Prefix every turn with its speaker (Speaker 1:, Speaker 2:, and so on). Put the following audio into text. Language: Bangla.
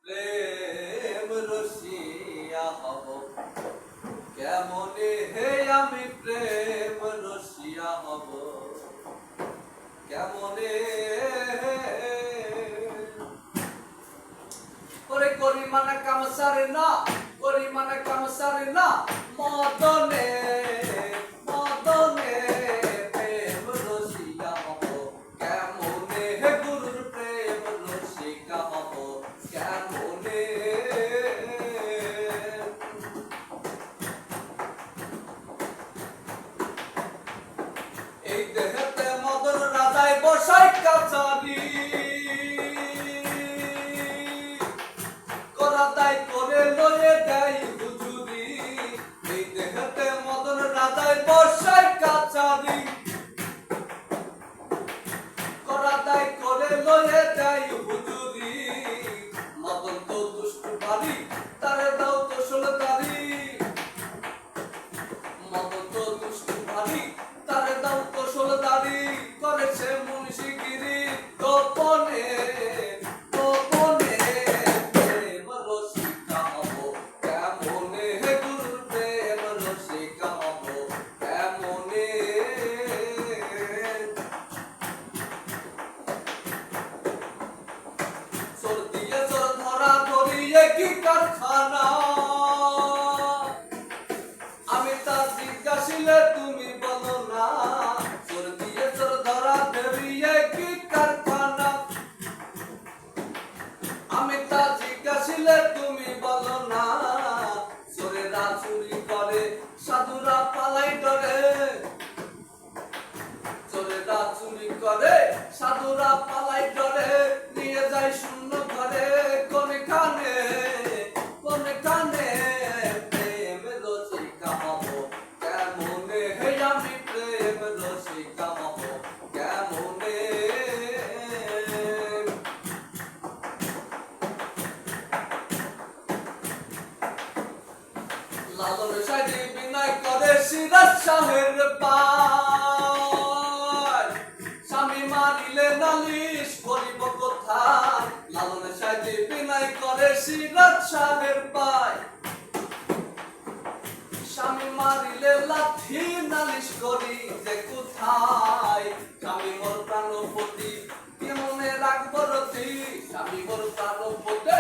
Speaker 1: প্রেম রসিয়া হব কেমনে হে আমি প্রেম রসিয়া হব কেমনে ওরে করি মানে কাম সারে না করি মানে কাম সারে না মদনে মদনে প্রেম রসিয়া হব কেমনে হে গুরুর প্রেম রসিয়া হব কেমনে এই দেহতে মদন রাজায় বসাই কাছারি করাদাই করে লয়ে দেয় হুজুরি এই দেহতে মদন রাজায় বসাই কাছারি করাদাই করে লয়ে দেয় হুজুরি মদন তো দুষ্টু বাড়ি তারে দাও তো ষোলতারি মদন তো দুষ্টু বাড়ি তারে দাও তো ষোলতারি করেছে মুন্সিগিরি গোপনে গোপনে প্রেম রসিকা হব কেমনে হে গুরুর প্রেম রসিকা হব কেমনে চোর দিয়ে চোর ধরা ধরিয়ে কি কারখানা আমি তা জিজ্ঞাসিলে তুমি বলো না চোর দিয়ে চোর ধরা ধরিয়ে কি কারখানা আমি তা জিজ্ঞাসিলে তুমি বলো না চোরেরা চুরি করে সাধুরা পালাই ডরে চোরেরা চুরি করে সাধুরা পালাই ডরে নিয়ে যায় শূন্য ঘরে কোনখানে কোনখানে প্রেম রসিকা হব কেমনে হে আমি প্রেম রসিকা হব কেমনে লালন সাজি বিনয় করে সিরাজ শাহের পায় স্বামী মারিলে নালিশ করিব কোথায় লালন সাজি বিনয় করে সিরাজ শাহের পায় স্বামী মারিলে লাঠি নালিশ করি যে কোথায় স্বামী মোর প্রাণপতি কেমনে রাখবো রতি স্বামী মোর প্রাণপতি